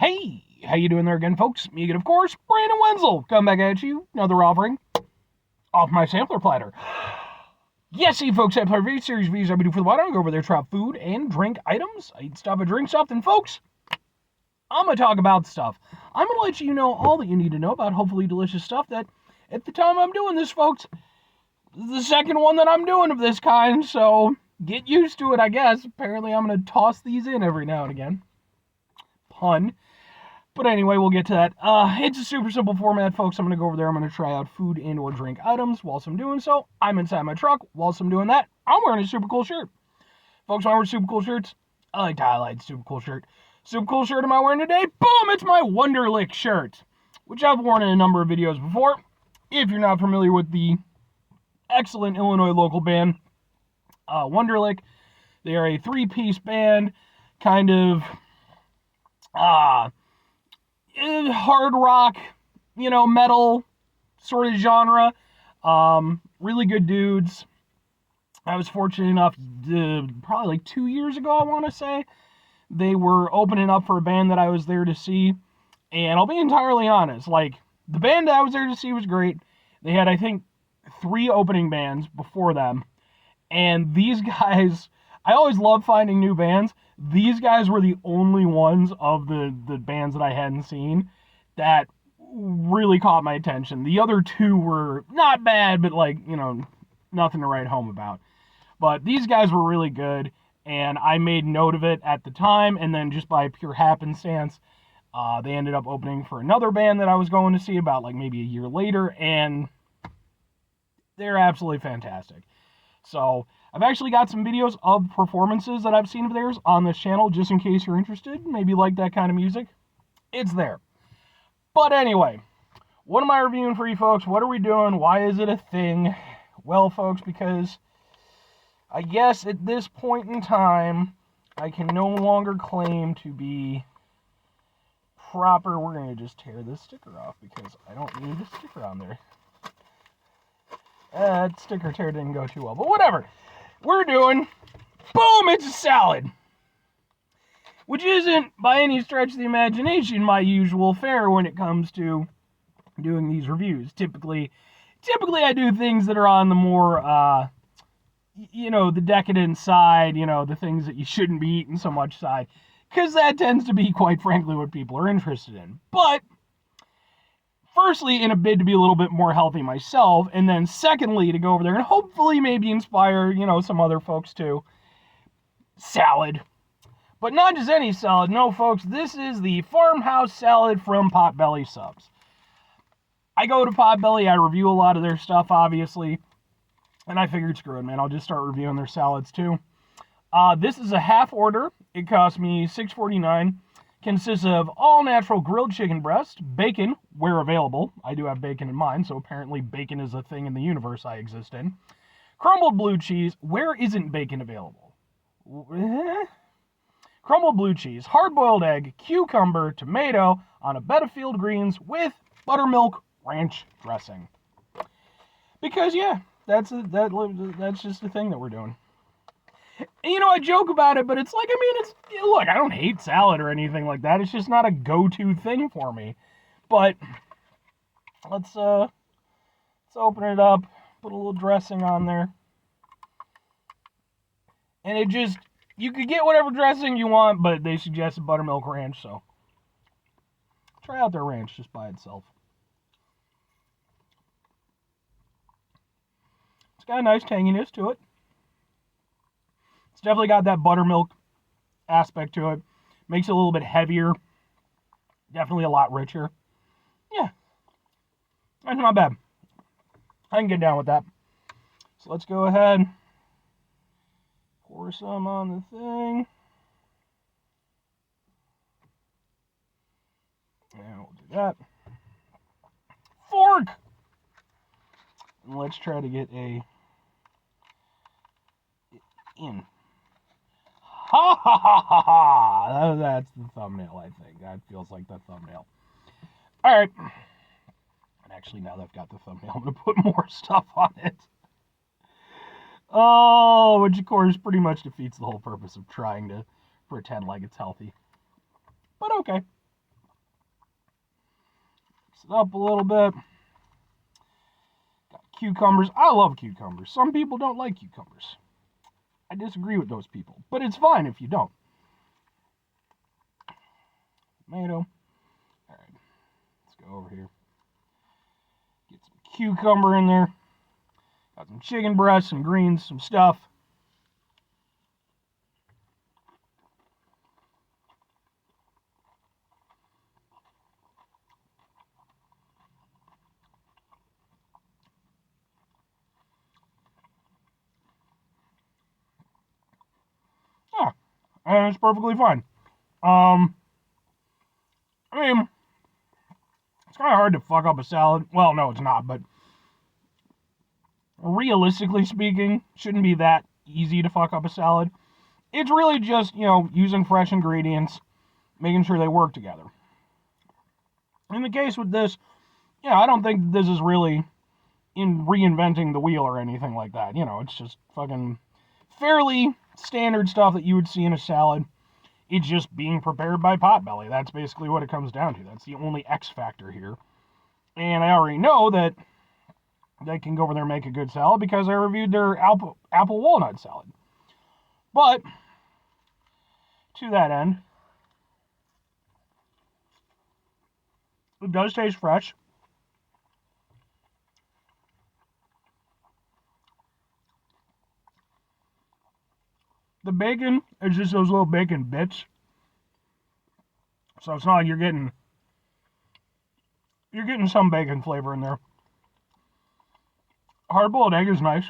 Hey, how you doing there again, folks? Me again, of course, Brandon Wenzel. Come back at you, another offering off my sampler platter. Yes, see, folks, sampler review series reviews I do for the water. I go over there, try out food and drink items. I eat stuff and drink stuff, and folks, I'm gonna talk about stuff. I'm gonna let you know all that you need to know about hopefully delicious stuff that, at the time I'm doing this, folks, this is the second one that I'm doing of this kind, so get used to it, I guess. Apparently, I'm gonna toss these in every now and again. Pun. But anyway, we'll get to that. It's a super simple format, folks. I'm going to go over there. I'm going to try out food and or drink items. Whilst I'm doing so, I'm inside my truck. Whilst I'm doing that, I'm wearing a super cool shirt. Folks, when I wear super cool shirts, I like to highlight super cool shirt. Super cool shirt am I wearing today? Boom! It's my Wonderlick shirt, which I've worn in a number of videos before. If you're not familiar with the excellent Illinois local band, Wonderlick, they are a three-piece band, kind of... hard rock, metal sort of genre. Really good dudes. I was fortunate enough, probably like 2 years ago, I want to say, they were opening up for a band that I was there to see. And I'll be entirely honest, the band I was there to see was great. They had, I think, 3 opening bands before them. And these guys, I always love finding new bands. These guys were the only ones of the bands that I hadn't seen that really caught my attention. The other 2 were not bad, but nothing to write home about. But these guys were really good, and I made note of it at the time, and then just by pure happenstance, they ended up opening for another band that I was going to see about maybe a year later, and they're absolutely fantastic. So I've actually got some videos of performances that I've seen of theirs on this channel, just in case you're interested, maybe like that kind of music. It's there. But anyway, what am I reviewing for you folks? What are we doing? Why is it a thing? Well, folks, because I guess at this point in time, I can no longer claim to be proper. We're going to just tear this sticker off because I don't need a sticker on there. That sticker tear didn't go too well, but whatever. We're doing, boom, it's a salad. Which isn't, by any stretch of the imagination, my usual fare when it comes to doing these reviews. Typically I do things that are on the more, the decadent side, the things that you shouldn't be eating so much side. Because that tends to be, quite frankly, what people are interested in. But firstly, in a bid to be a little bit more healthy myself, and then secondly, to go over there and hopefully maybe inspire, some other folks too. Salad. But not just any salad. No, folks, this is the Farmhouse salad from Potbelly Subs. I go to Potbelly, I review a lot of their stuff, obviously, and I figured, screw it, man, I'll just start reviewing their salads too. This is a half order. It cost me $6.49. Consists of all-natural grilled chicken breast, bacon, where available. I do have bacon in mine, so apparently bacon is a thing in the universe I exist in. Crumbled blue cheese, where isn't bacon available? Crumbled blue cheese, hard-boiled egg, cucumber, tomato, on a bed of field greens with buttermilk ranch dressing. Because, yeah, that's just the thing that we're doing. And, I joke about it, but it's look, I don't hate salad or anything like that. It's just not a go-to thing for me. But let's open it up, put a little dressing on there. And you could get whatever dressing you want, but they suggested buttermilk ranch, so try out their ranch just by itself. It's got a nice tanginess to it. It's definitely got that buttermilk aspect to it. Makes it a little bit heavier. Definitely a lot richer. Yeah. That's not bad. I can get down with that. So let's go ahead. Pour some on the thing. And we'll do that. Fork! And let's try to get in. Ha ha ha ha ha! That's the thumbnail, I think. That feels like the thumbnail. Alright. And actually, now that I've got the thumbnail, I'm going to put more stuff on it. Oh, which of course pretty much defeats the whole purpose of trying to pretend like it's healthy. But okay. it up a little bit. Got cucumbers. I love cucumbers. Some people don't like cucumbers. I disagree with those people, but it's fine if you don't. Tomato. All right, let's go over here. Get some cucumber in there. Got some chicken breasts, some greens, some stuff. Yeah, and it's perfectly fine. I mean, it's kind of hard to fuck up a salad. Well, no, it's not, but realistically speaking, shouldn't be that easy to fuck up a salad. It's really just, using fresh ingredients, making sure they work together. In the case with this, I don't think this is really in reinventing the wheel or anything like that. It's just fucking fairly standard stuff that you would see in a salad. It's just being prepared by Potbelly. That's basically what it comes down to. That's the only X factor here. And I already know that they can go over there and make a good salad because I reviewed their apple walnut salad. But, to that end, it does taste fresh. The bacon is just those little bacon bits. So it's not like you're getting some bacon flavor in there. Hard-boiled egg is nice.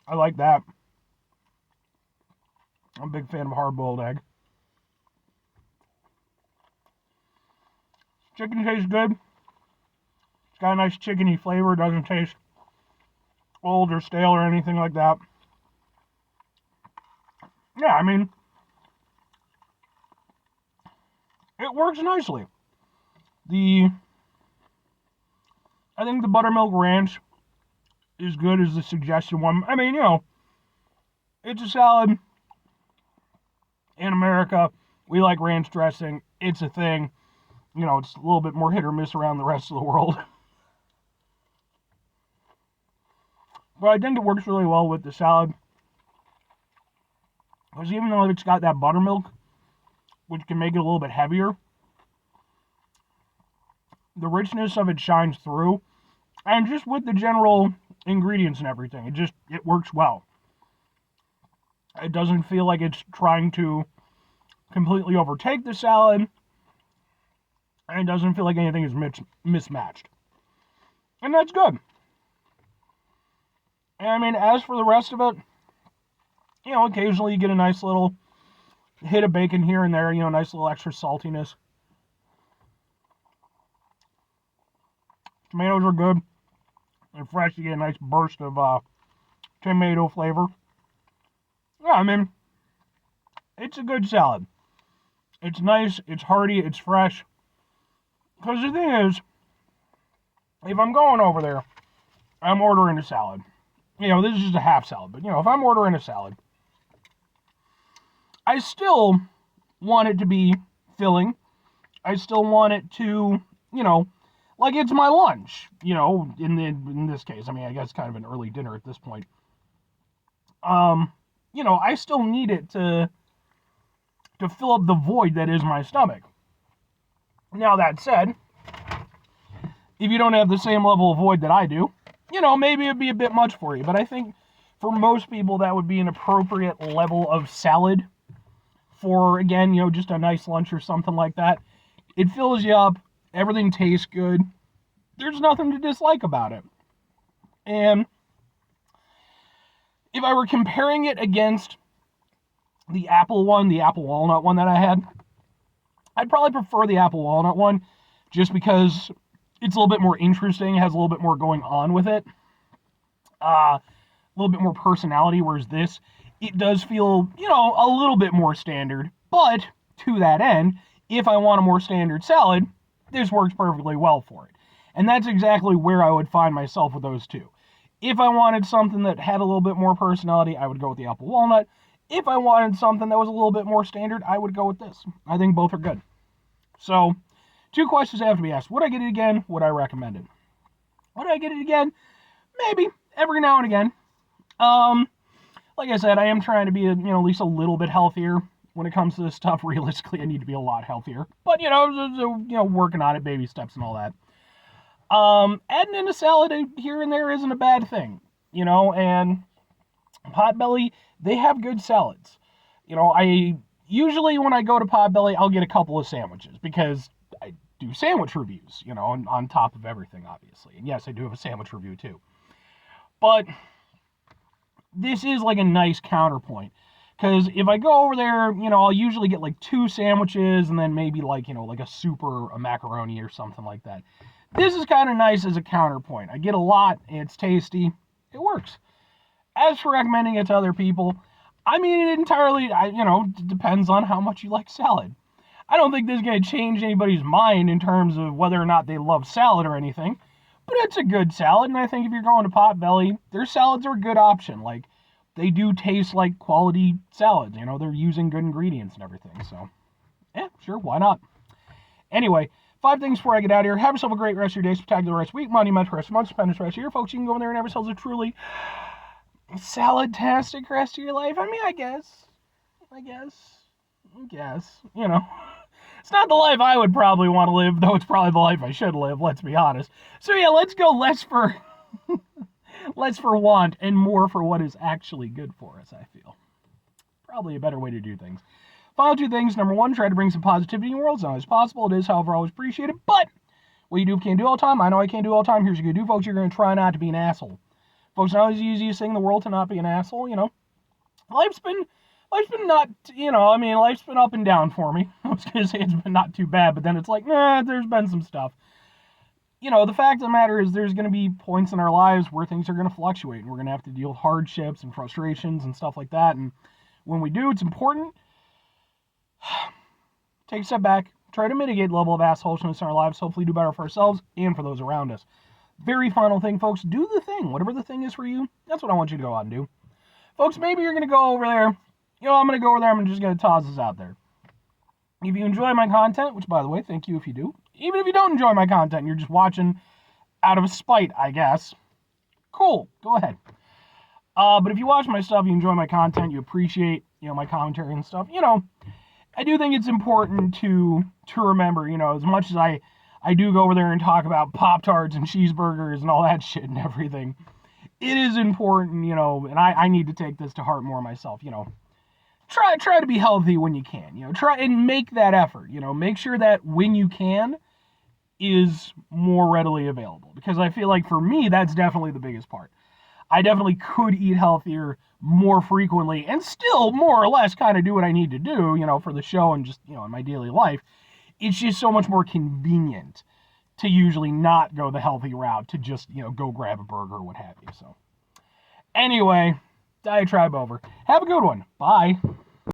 I like that. I'm a big fan of hard-boiled egg. Chicken tastes good. It's got a nice chickeny flavor. It doesn't taste old or stale or anything like that. Yeah, I mean, it works nicely. I think the buttermilk ranch is good as the suggested one. I mean, it's a salad. In America, we like ranch dressing. It's a thing. It's a little bit more hit or miss around the rest of the world. But I think it works really well with the salad. Because even though it's got that buttermilk, which can make it a little bit heavier, the richness of it shines through. And just with the general ingredients and everything, it works well. It doesn't feel like it's trying to completely overtake the salad. And it doesn't feel like anything is mismatched. And that's good. And I mean, as for the rest of it, occasionally you get a nice little hit of bacon here and there, nice little extra saltiness. Tomatoes are good. They're fresh. You get a nice burst of tomato flavor. Yeah, I mean, it's a good salad. It's nice, it's hearty, it's fresh. Because the thing is, if I'm going over there, I'm ordering a salad. This is just a half salad, but if I'm ordering a salad, I still want it to be filling. I still want it to, like it's my lunch, in this case. I mean, I guess kind of an early dinner at this point. I still need it to fill up the void that is my stomach. Now, that said, if you don't have the same level of void that I do, maybe it'd be a bit much for you. But I think for most people, that would be an appropriate level of salad for, again, just a nice lunch or something like that. It fills you up. Everything tastes good. There's nothing to dislike about it. And if I were comparing it against the apple walnut one that I had, I'd probably prefer the apple walnut one just because it's a little bit more interesting, has a little bit more going on with it. A little bit more personality, whereas this, it does feel, a little bit more standard. But to that end, if I want a more standard salad, this works perfectly well for it. And that's exactly where I would find myself with those two. If I wanted something that had a little bit more personality, I would go with the apple walnut. If I wanted something that was a little bit more standard, I would go with this. I think both are good. So, 2 questions have to be asked. Would I get it again? Would I recommend it? Would I get it again? Maybe, every now and again. Like I said, I am trying to be, at least a little bit healthier when it comes to this stuff. Realistically, I need to be a lot healthier. But, working on it, baby steps and all that. Adding in a salad here and there isn't a bad thing, and Potbelly, they have good salads. I usually, when I go to Potbelly, I'll get a couple of sandwiches because I do sandwich reviews, on top of everything, obviously. And yes, I do have a sandwich review too. But this is like a nice counterpoint. Because if I go over there, I'll usually get like 2 sandwiches and then maybe like a soup or a macaroni or something like that. This is kind of nice as a counterpoint. I get a lot, it's tasty, it works. As for recommending it to other people, I mean, it entirely, depends on how much you like salad. I don't think this is going to change anybody's mind in terms of whether or not they love salad or anything, but it's a good salad, and I think if you're going to Potbelly, their salads are a good option. Like, they do taste like quality salads, they're using good ingredients and everything, so, yeah, sure, why not? Anyway, 5 things before I get out of here. Have yourself a great rest of your day, spectacular rest of week, monumental rest of month, stupendous rest of your folks. You can go in there and have yourselves a truly salad-tastic rest of your life. I mean, I guess, It's not the life I would probably want to live, though it's probably the life I should live, let's be honest. So yeah, let's go less for want and more for what is actually good for us, I feel. Probably a better way to do things. Final 2 things. Number 1, try to bring some positivity in your world. It's not always possible. It is, however, always appreciated. But what you do can't do all the time. I know I can't do all the time. Here's what you do, folks. You're going to try not to be an asshole. Folks, not always the easiest thing in the world to not be an asshole, Life's been not, life's been up and down for me. I was going to say it's been not too bad, but then it's like, there's been some stuff. The fact of the matter is there's going to be points in our lives where things are going to fluctuate, and we're going to have to deal with hardships and frustrations and stuff like that. And when we do, it's important. Take a step back, try to mitigate the level of assholishness in our lives, hopefully do better for ourselves and for those around us. Very final thing, folks, do the thing. Whatever the thing is for you, that's what I want you to go out and do. Folks, maybe you're going to go over there. I'm going to go over there. I'm just going to toss this out there. If you enjoy my content, which, by the way, thank you if you do. Even if you don't enjoy my content, you're just watching out of spite, I guess. Cool. Go ahead. But if you watch my stuff, you enjoy my content, you appreciate, my commentary and stuff, I do think it's important to remember, as much as I do go over there and talk about Pop-Tarts and cheeseburgers and all that shit and everything, it is important, and I need to take this to heart more myself, try to be healthy when you can, try and make that effort, make sure that when you can is more readily available, because I feel like for me, that's definitely the biggest part. I definitely could eat healthier more frequently and still more or less kind of do what I need to do, for the show and just, in my daily life. It's just so much more convenient to usually not go the healthy route, to just, go grab a burger or what have you. So anyway, diatribe over. Have a good one. Bye.